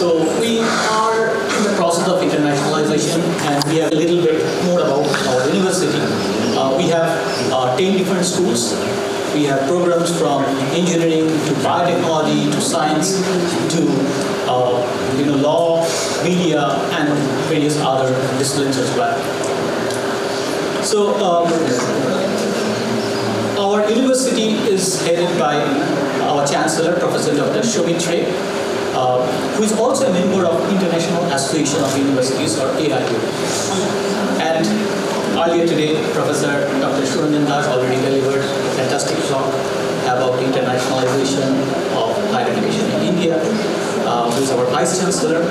So we are in the process of internationalization, and we have a little bit more about our university. We have 10 different schools. We have programs from engineering to biotechnology to science to law, media, and various other disciplines as well. So our university is headed by our Chancellor, Professor Dr. Shomit Ray, who is also a member of International Association of Universities, or AIU. And earlier today, Professor Dr. Suranjan Das already delivered a fantastic talk about internationalization of higher education in India. Who is our Vice Chancellor,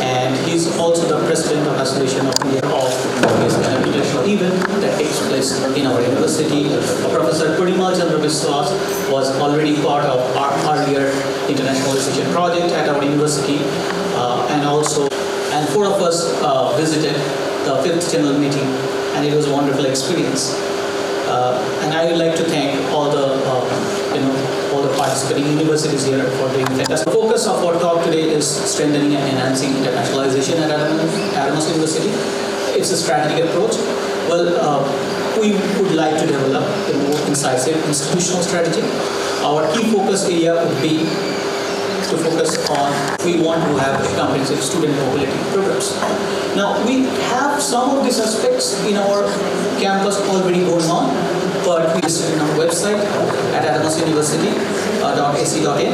and he's also the President of Association of India of this kind of international event that takes place in our university. Professor Purimal Chandra Biswas was already part of our earlier internationalization project at our university, and four of us visited the 5th general meeting, and it was a wonderful experience. And I would like to thank all the participating universities here for doing fantastic. The focus of our talk today is strengthening and enhancing internationalization at Adamas University. It's a strategic approach. Well, we would like to develop a more incisive institutional strategy. Our key focus area would be to focus on, we want to have comprehensive student mobility programs. Now, we have some of these aspects in our campus already going on, but we listed in our website at adamasuniversity.ac.in.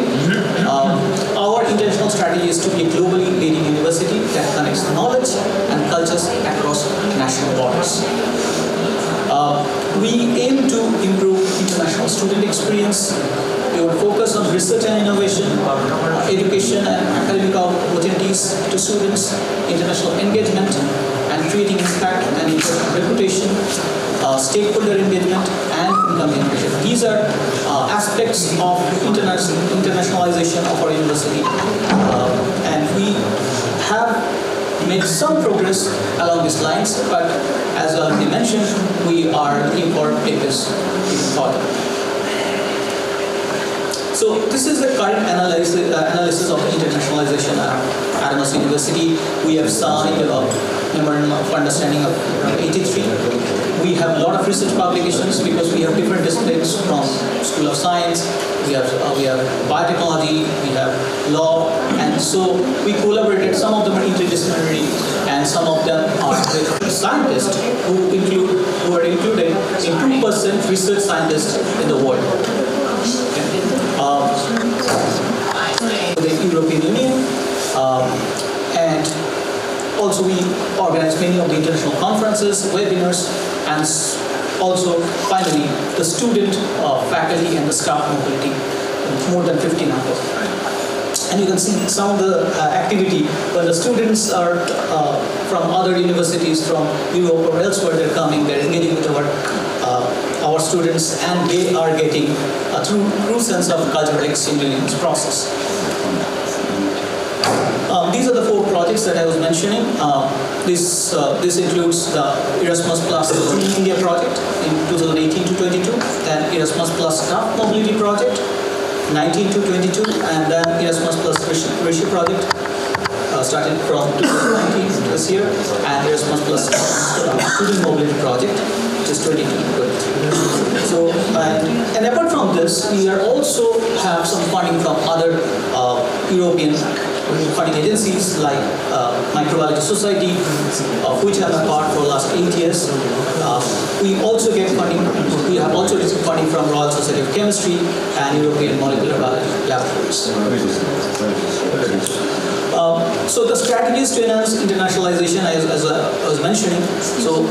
Our intentional strategy is to be a globally leading university that connects knowledge and cultures across national borders. We aim to improve international student experience. We will focus on research and innovation, education and academic opportunities to students, international engagement, and creating impact and reputation, stakeholder engagement, and income generation. These are aspects of internationalization of our university, and we have made some progress along these lines, but as already mentioned, we are looking for take this even further. So this is the current analysis of internationalization at Adamas University. We have signed a memorandum of understanding of 83. We have a lot of research publications because we have different disciplines from School of Science, we have biotechnology, we have law, and so we collaborated. Some of them are interdisciplinary, and some of them are with scientists who are included in 2% research scientists in the world. The European Union, and also we organize many of the international conferences, webinars, and also finally the student, faculty, and the staff mobility, more than 50 numbers. And you can see some of the activity when the students are from other universities, from Europe or elsewhere, they're coming, they're engaging with our students, and they are getting a true sense of cultural exchange in this process. These are the 4 projects that I was mentioning. This includes the Erasmus Plus in India project in 2018 to 22, then Erasmus Plus Staff Mobility project 19 to 22, and then Erasmus Plus Rishi project started from 2019 this year, and Erasmus Plus Student Mobility project which is 22 to 23. So, and apart from this, we are also have some funding from other European funding agencies like Microbiology Society, of which I am a part for the last 8 years. We also get funding. We have also received funding from Royal Society of Chemistry and European Molecular Biology Laboratories. So the strategies to enhance internationalization, as I was mentioning, so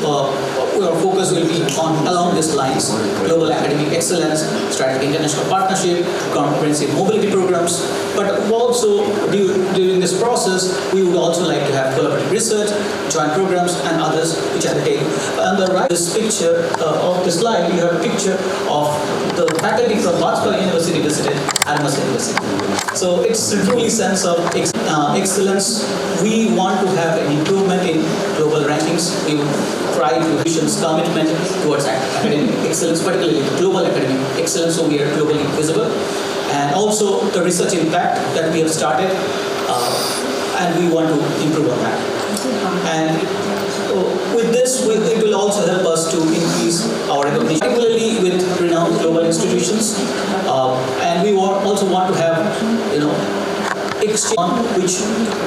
our focus will be on along these lines: global academic excellence, strategic international partnership, comprehensive mobility programs. But also during this process, we would also like to have collaborative research, joint programs, and others which are detailed. On the right, this picture of the slide, you have a picture of the faculty from Bajpayee University visited Adamas University. So it's a truly sense of excellence. We want to have an improvement in global rankings. We try to vision's commitment towards academic excellence, particularly global academic excellence, so we are globally visible. And also the research impact that we have started. and we want to improve on that. And with this, it will also help us to increase our recognition, particularly with renowned global institutions. And we also want to have, exchange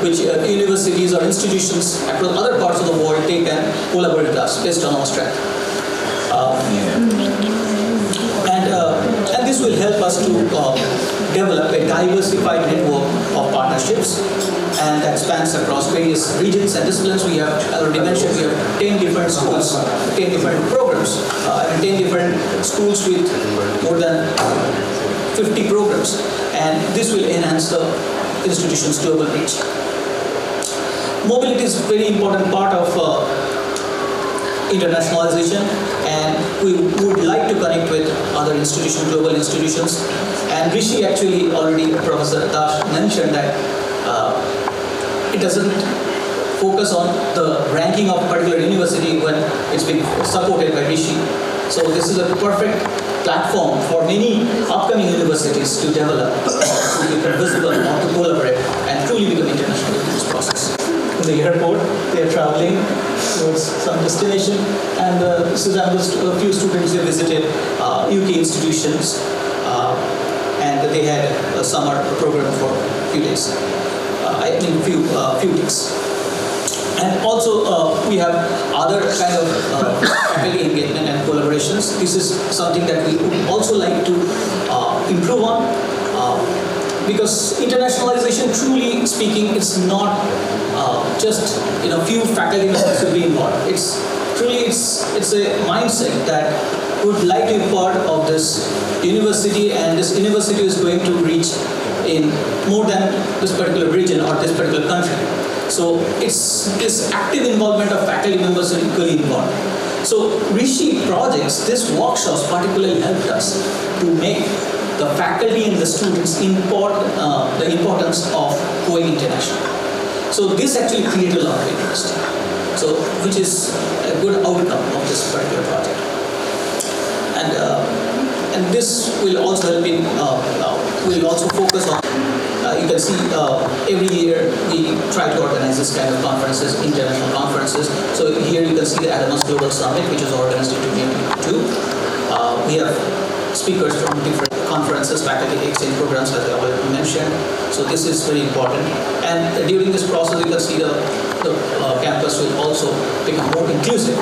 which universities or institutions across other parts of the world take and collaborate with us based on our strength. And this will help us to develop a diversified network of partnerships, and that spans across various regions and disciplines. We have already mentioned we have 10 different schools, 10 different programs, 10 different schools with more than 50 programs, and this will enhance the institution's global reach. Mobility is a very important part of internationalization, and we would like to connect with other institutions, global institutions. And Rishi actually already, Professor Dash mentioned that it doesn't focus on the ranking of a particular university when it's being supported by Rishi. So this is a perfect platform for many upcoming universities to develop, to become visible, or to collaborate, and truly become international in this process. In the airport, they are traveling towards some destination, and Suzanne, a few students, they visited UK institutions, and they had a summer program for a few days. Few weeks. And also we have other kind of faculty engagement and collaborations. This is something that we would also like to improve on, because internationalization, truly speaking, it's not just few faculty members to be involved. It's a mindset that we would like to be part of this university, and this university is going to reach in more than this particular region or this particular country. So it's this active involvement of faculty members are equally involved. So Rishi projects, these workshops particularly helped us to make the faculty and the students the importance of going international. So this actually created a lot of interest. So which is a good outcome of this particular project. And this will also help in, we'll also focus on, you can see every year we try to organize this kind of conferences, international conferences. So here you can see the Adamas Global Summit, which is organized in 2022. We have speakers from different conferences, faculty exchange programs, as I already mentioned. So this is very important. And during this process, you can see the campus will also become more inclusive.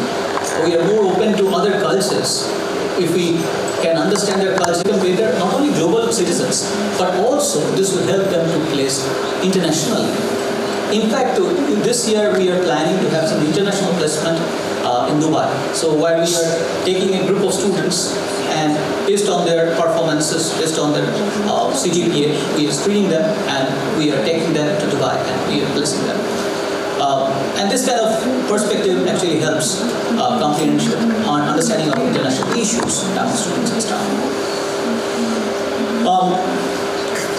We are more open to other cultures. If we can understand their culture better, not only global citizens, but also this will help them to place internationally. In fact, this year we are planning to have some international placement in Dubai. So while we are taking a group of students, and based on their performances, based on their CGPA, we are screening them and we are taking them to Dubai and we are placing them. And this kind of perspective actually helps comprehension on understanding of international issues among students and staff.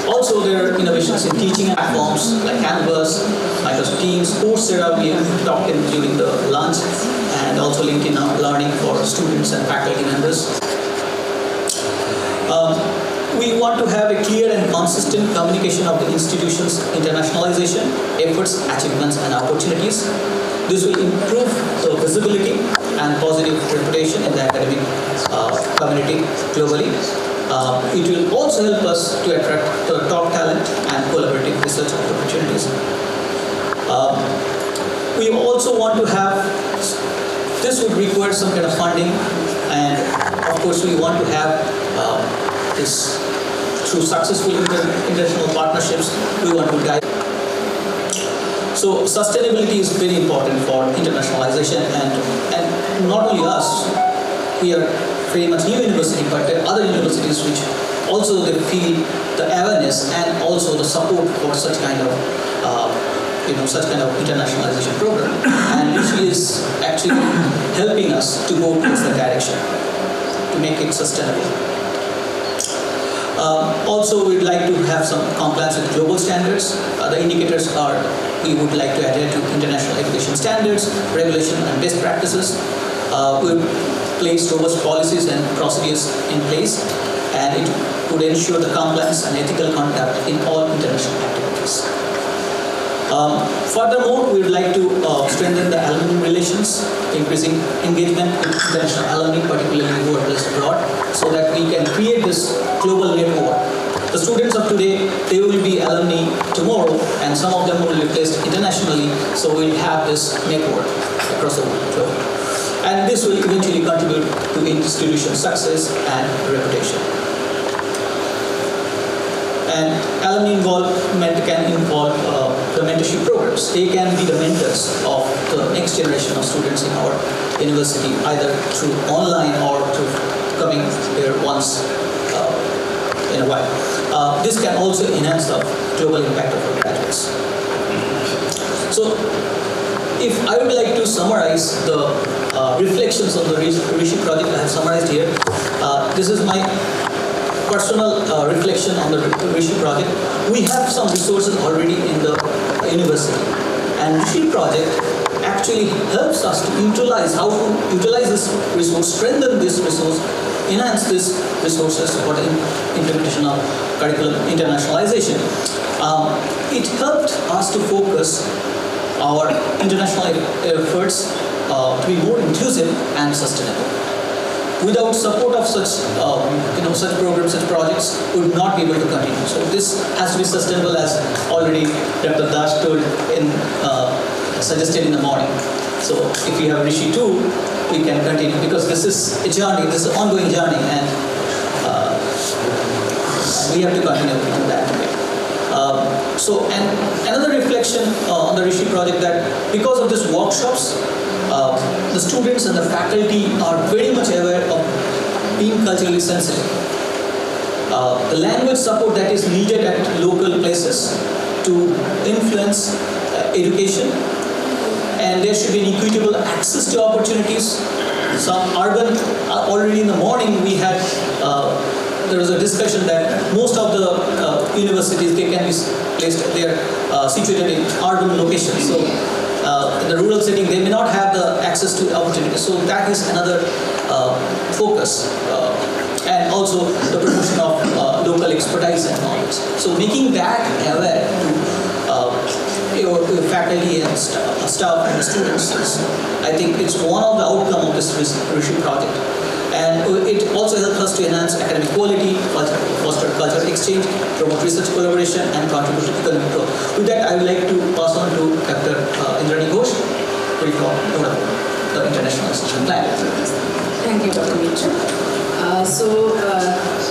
Also, there are innovations in teaching platforms like Canvas, Microsoft Teams, Coursera, we have talked in during the lunch, and also LinkedIn Learning for students and faculty members. We want to have a clear and consistent communication of the institution's internationalization, efforts, achievements, and opportunities. This will improve the visibility and positive reputation in the academic community globally. It will also help us to attract top talent and collaborative research opportunities. We also want to have, this would require some kind of funding, and of course we want to have this through successful international partnerships. We want to guide. So sustainability is very important for internationalization, and not only us, we are very much new university, but there are other universities which also they feel the awareness and also the support for such kind of internationalization program, and which is actually helping us to go towards the direction to make it sustainable. Also, we'd like to have some compliance with global standards. The indicators are, we would like to adhere to international education standards, regulation, and best practices. We've placed robust policies and procedures in place, and it would ensure the compliance and ethical conduct in all international activities. Furthermore, we would like to strengthen the alumni relations, increasing engagement with international alumni, particularly who are based abroad, so that we can create this global network. The students of today, they will be alumni tomorrow, and some of them will be placed internationally, so we'll have this network across the globe. And this will eventually contribute to institution success and reputation. And alumni involvement can involve the mentorship programs. They can be the mentors of the next generation of students in our university, either through online or through coming here once in a while. This can also enhance the global impact of our graduates. So, if I would like to summarize the reflections on the Rishi project, I have summarized here. This is my personal reflection on the Rishi project. We have some resources already in the university, and Rishi project actually helps us to utilize how to utilize this resource, strengthen this resource, enhance these resources for the implementation of curriculum internationalization. It helped us to focus our international efforts to be more inclusive and sustainable. Without support of such, such programs, such projects, we would not be able to continue. So this has to be sustainable, as already Dr. Das told suggested in the morning. So if we have Rishi 2, we can continue, because this is a journey, this is an ongoing journey, and we have to continue in that way. And another reflection on the Rishi project, that because of these workshops, the students and the faculty are very much aware of being culturally sensitive. The language support that is needed at local places to influence education, and there should be an equitable access to opportunities. Some urban, already in the morning we had, there was a discussion that most of the universities, they can be placed, they are situated in urban locations. So in the rural setting, they may not have the access to opportunities. So that is another focus. And also the promotion of local expertise and knowledge. So making that aware to your faculty and staff and the students, I think it's one of the outcomes of this Rishi project. And it also helps us to enhance academic quality, foster cultural exchange, promote research collaboration, and contribute to economic growth. With that, I would like to pass on to Dr. Indrani Ghosh to talk about the Internationalisation plan. Thank you, Dr. Mitra.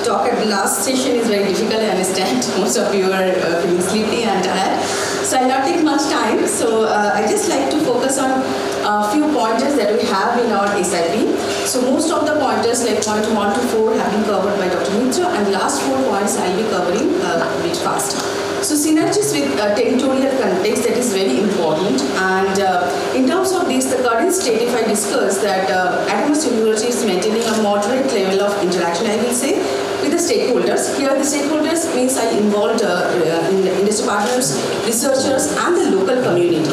Talk at the last session is very difficult, I understand. Most of you are feeling sleepy and tired. So I'll not take much time. So I just like to focus on a few pointers that we have in our SIP. So most of the pointers, like point 1 to 4, have been covered by Dr. Mitra, and last 4 points I'll be covering a bit fast. So synergies with territorial context, that is very important. And in terms of this, the current state, if I discuss that Adamas University is maintaining a moderate level of interaction, I will say, with the stakeholders. Here the stakeholders means I involved in industry partners, researchers, and the local community.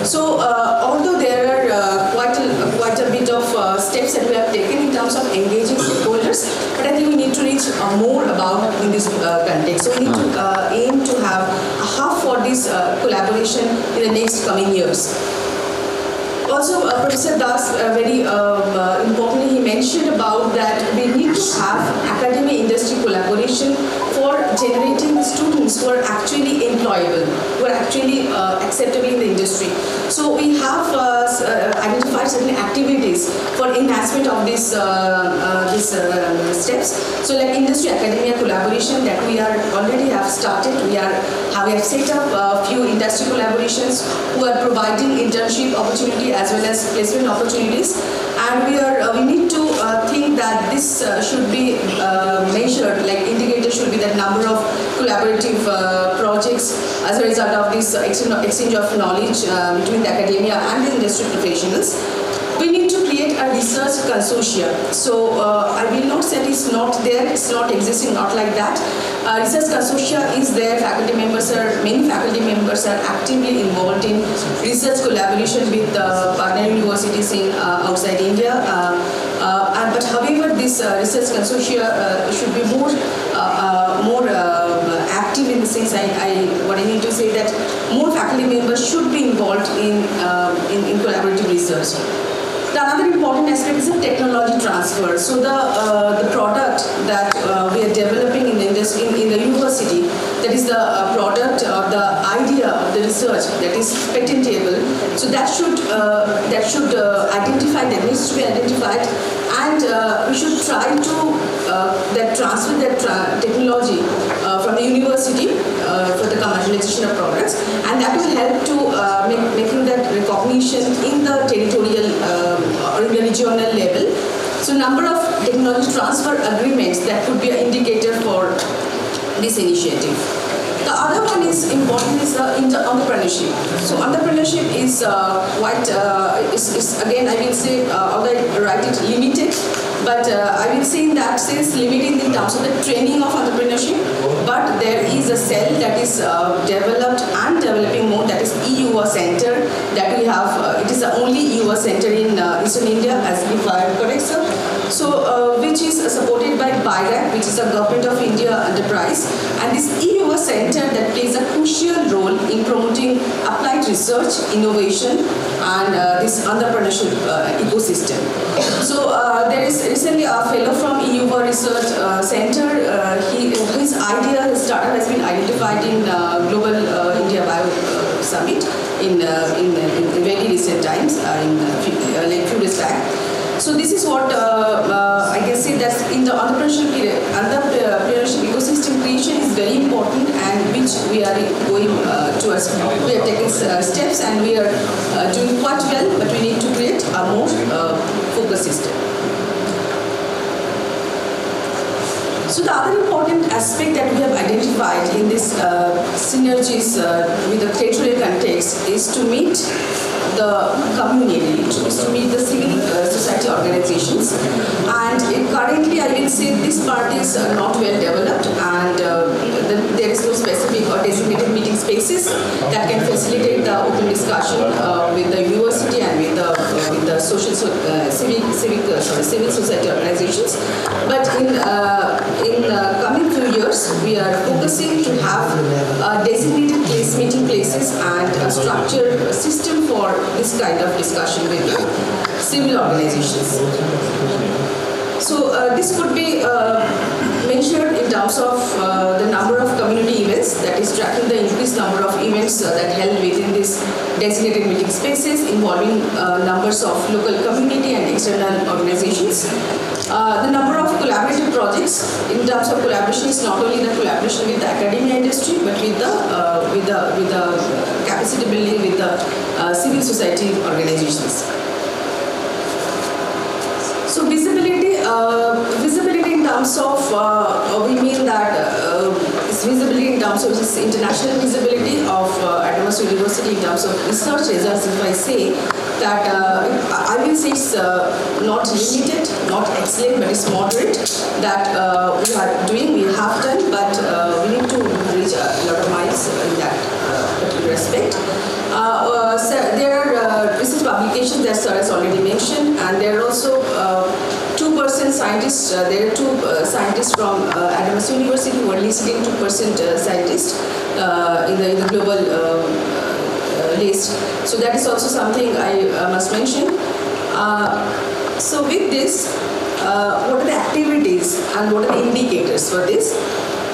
So although there are quite a bit of steps that we have taken in terms of engaging stakeholders, but I think we need to reach more about in this context. So we need to aim to have a hub for this collaboration in the next coming years. Also, Professor Das very importantly, he mentioned about that we need to have academia-industry collaboration for generating students who are actually employable, who are actually acceptable in the industry. So we have identified certain activities for enhancement of these steps. So like industry-academia collaboration that we are already have started. We have set up a few industry collaborations who are providing internship opportunity as well as placement opportunities, and we need to think that this should be measured, like indicator should be that number of collaborative projects as a result of this exchange of knowledge between the academia and the industry professionals. We need to create a research consortia. So I will not say it's not there, it's not existing, not like that. Research consortia is there. Many faculty members are actively involved in research collaboration with partner universities in outside India. But however, this research consortia should be more active in the these things, what I need to say that more faculty members should be involved in collaborative research. The another important aspect is the technology transfer. So the product that we are developing in the university, that is the product or the idea of the research that is patentable. So that should identify, that needs to be identified, and we should try to transfer that technology from the university for the commercialization of products, and that will help to making that recognition in the territorial or in the regional level. So number of technology transfer agreements, that could be an indicator for this initiative. The other one is important is entrepreneurship. So entrepreneurship is quite, is again I will say, although I write it limited, but I will say in that sense limited in terms of the training of entrepreneurship. But there is a cell that is developed and developing more, that is EUA Center that we have. It is the only EUA Center in Eastern India, as if I am correct, sir. So which is supported by BIRAC, which is a Government of India enterprise, and this EUA Center that plays a crucial role in promoting applied research, innovation, and this entrepreneurship ecosystem. So there is recently a fellow from EUA Research Center. His idea, his startup has been identified in Global India Bio Summit in very recent times, like few days back. So this is what I can say, that in the entrepreneurship ecosystem creation is very important, and which we are going towards. We are taking steps, and we are doing quite well, but we need to create a more focused system. So the other important aspect that we have identified in this synergies with the territorial context is to meet the community, is to meet the civil society organizations, and currently I will say this part is not well developed, and there is no specific or designated meeting spaces that can facilitate the open discussion with the university and with the civil society organizations. But in coming few years, we are focusing to have designated meeting places and a structured system for this kind of discussion with civil organizations. So this could be measured in terms of the number of community events, that is tracking the increased number of events that held within these designated meeting spaces involving numbers of local community and external organizations. The number of collaborative projects, in terms of collaboration, is not only the collaboration with the academia industry, but with the capacity building with the civil society organizations. So visibility in terms of, we mean that visibility in terms of this international visibility of Adamas University in terms of research results. If I say that I will say it's not limited, not excellent, but it's moderate, that we are doing, we have done, but we need to reach a lot of miles in that particular respect. So there are research publications that Sir has already mentioned, and there are also 2% scientists. There are two scientists from Adamas University who are listing 2% scientists in the global list. So that is also something I must mention. So with this, what are the activities and what are the indicators for this?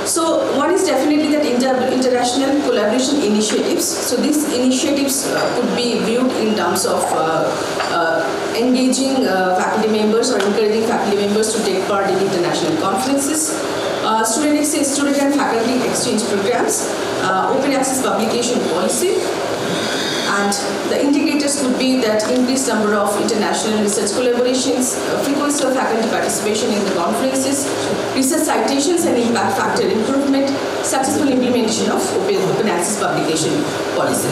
So one is definitely that international collaboration initiatives. So these initiatives could be viewed in terms of engaging faculty members or encouraging faculty members to take part in international conferences, student and faculty exchange programs, open access publication policy, and the indicators could be that increased number of international research collaborations, frequency of faculty participation in the conferences, research citations and impact factor improvement, successful implementation of open access publication policy.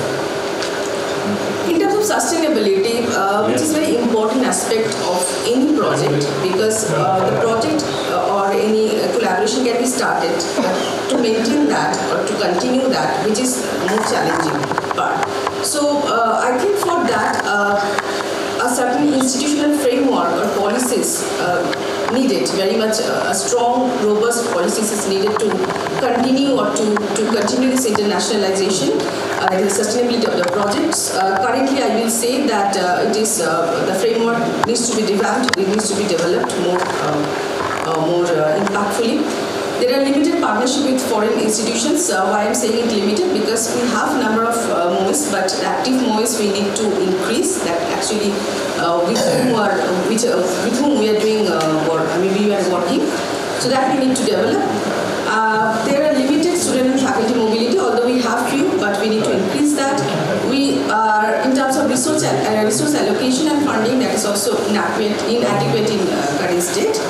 In terms of sustainability, which is a very important aspect of any project, because the project or any collaboration can be started, but to maintain that or to continue that, which is more challenging part. So I think for that, a certain institutional framework or policies needed, very much a strong, robust policies is needed to continue or to continue this internationalization, the sustainability of the projects. Currently, I will say that it is the framework needs to be revamped, it needs to be developed more impactfully. There are limited partnership with foreign institutions. Why I'm saying it limited? Because we have number of MOIs, but active MOIs we need to increase. That actually with whom we are doing work. Maybe we are working. So that we need to develop. There are limited student and faculty mobility, although we have few, but we need to increase that. We are in terms of resource allocation and funding, that is also inadequate in current state.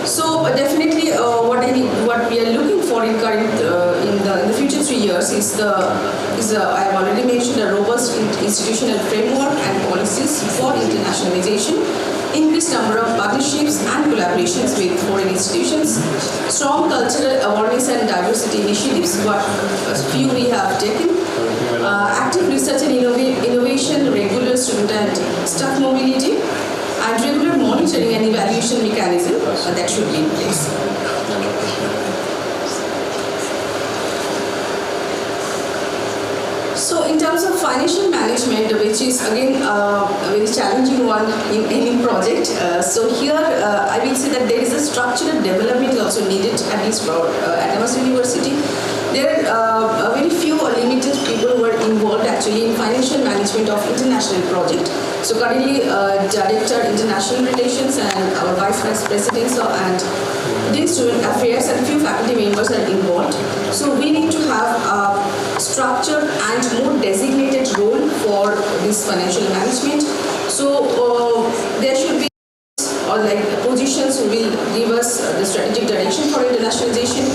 So definitely, what we are looking for in the future 3 years is I have already mentioned a robust institutional framework and policies for internationalization, increased number of partnerships and collaborations with foreign institutions, strong cultural awareness and diversity initiatives, what few we have taken, active research and innovation, regular student and staff mobility, and regular monitoring and evaluation mechanism that should be in place. So in terms of financial management, which is again a very challenging one in any project, so here I will say that there is a structural development also needed, at least for Adamas University. There are very few or limited people who are involved actually in financial management of international project. So currently, Director International Relations and our Vice President and Dean Student Affairs and few faculty members are involved. So we need to have a structured and more designated role for this financial management. So there should be positions who will give us the strategic direction for internationalization.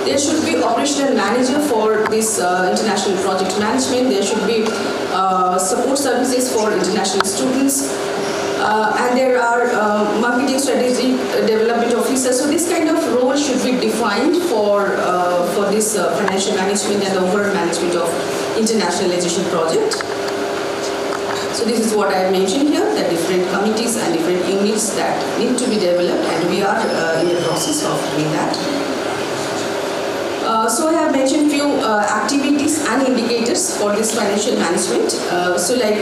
There should be operational manager for this international project management. There should be support services for international students. And there are marketing strategy development officers. So this kind of role should be defined for this financial management and overall management of internationalization project. So this is what I have mentioned here, the different committees and different units that need to be developed, and we are in the process of doing that. So I have mentioned few activities and indicators for this financial management. So like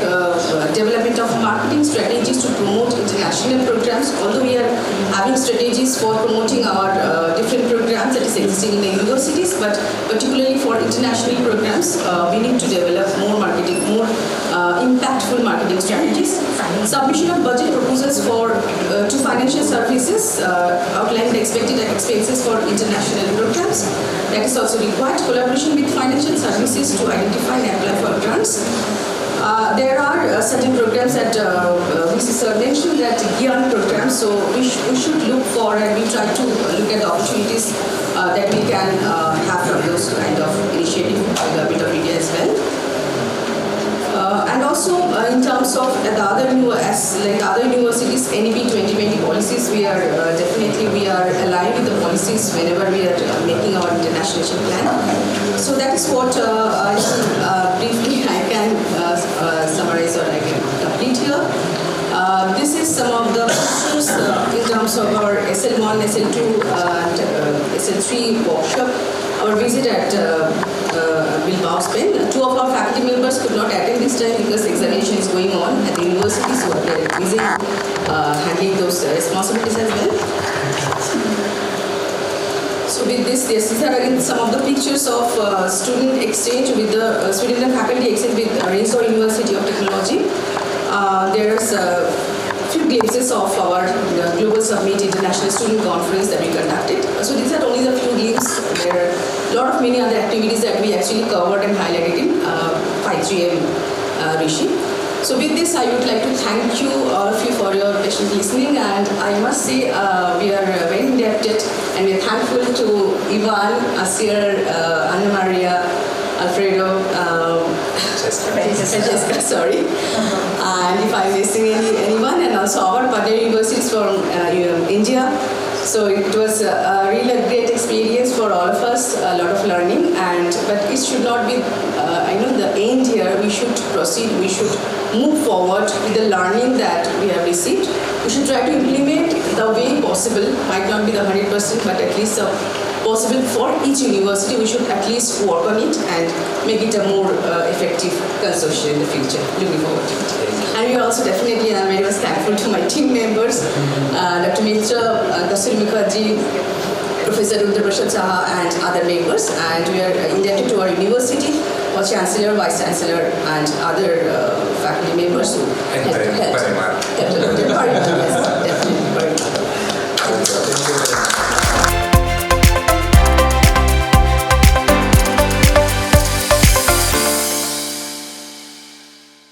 development of marketing strategies to promote international programs. Although we are having strategies for promoting our different programs that is existing in the universities, but particularly for international programs, we need to develop more impactful marketing strategies. Submission of budget proposals to financial services, outline the expected expenses for international programs. That is also required. Collaboration with financial services to identify and apply for grants. There are certain programs that Mrs. Sir mentioned, that GIAN programs, so we should look for and we try to look at the opportunities that we can have from those kind of initiative with the Government of India as well. And also in terms of the other universities, NEP 2020 policies, we are aligned with the policies whenever we are making our internationalization plan. So that is what briefly I can summarize or I can complete here. This is some of the pictures in terms of our SL1, SL2 and SL3 workshop. Our visit at Bilbao, Spain. Two of our faculty members could not attend this time because examination is going on at the university, so they are busy handling those responsibilities as well. So with this, these are again some of the pictures of student exchange with the student and faculty exchange with Rainbow University of Technology. There's a few glimpses of our Global Summit International Student Conference that we conducted. So these are only the few glimpses. There are a lot of many other activities that we actually covered and highlighted in 5GM Rishi. So with this, I would like to thank you, all of you, for your patient listening, and I must say we are very indebted and we are thankful to Ivan, Asir, Anna Maria, Alfredo, Francesca, sorry. And if I'm missing anyone, and also our partner universities from India. So it was really a great experience for all of us, a lot of learning, but it should not be, the end here. We should proceed, we should move forward with the learning that we have received. We should try to implement the way possible, might not be the 100%, but at least possible for each university. We should at least work on it and make it a more effective consortium in the future. Looking forward to it. And we are also definitely, I'm very much thankful to my team members, Dr. Mitra, Dasuri Mukherjee, Professor Rudra Prasad Saha, and other members. And we are indebted to our university, our Chancellor, Vice Chancellor, and other faculty members who helped.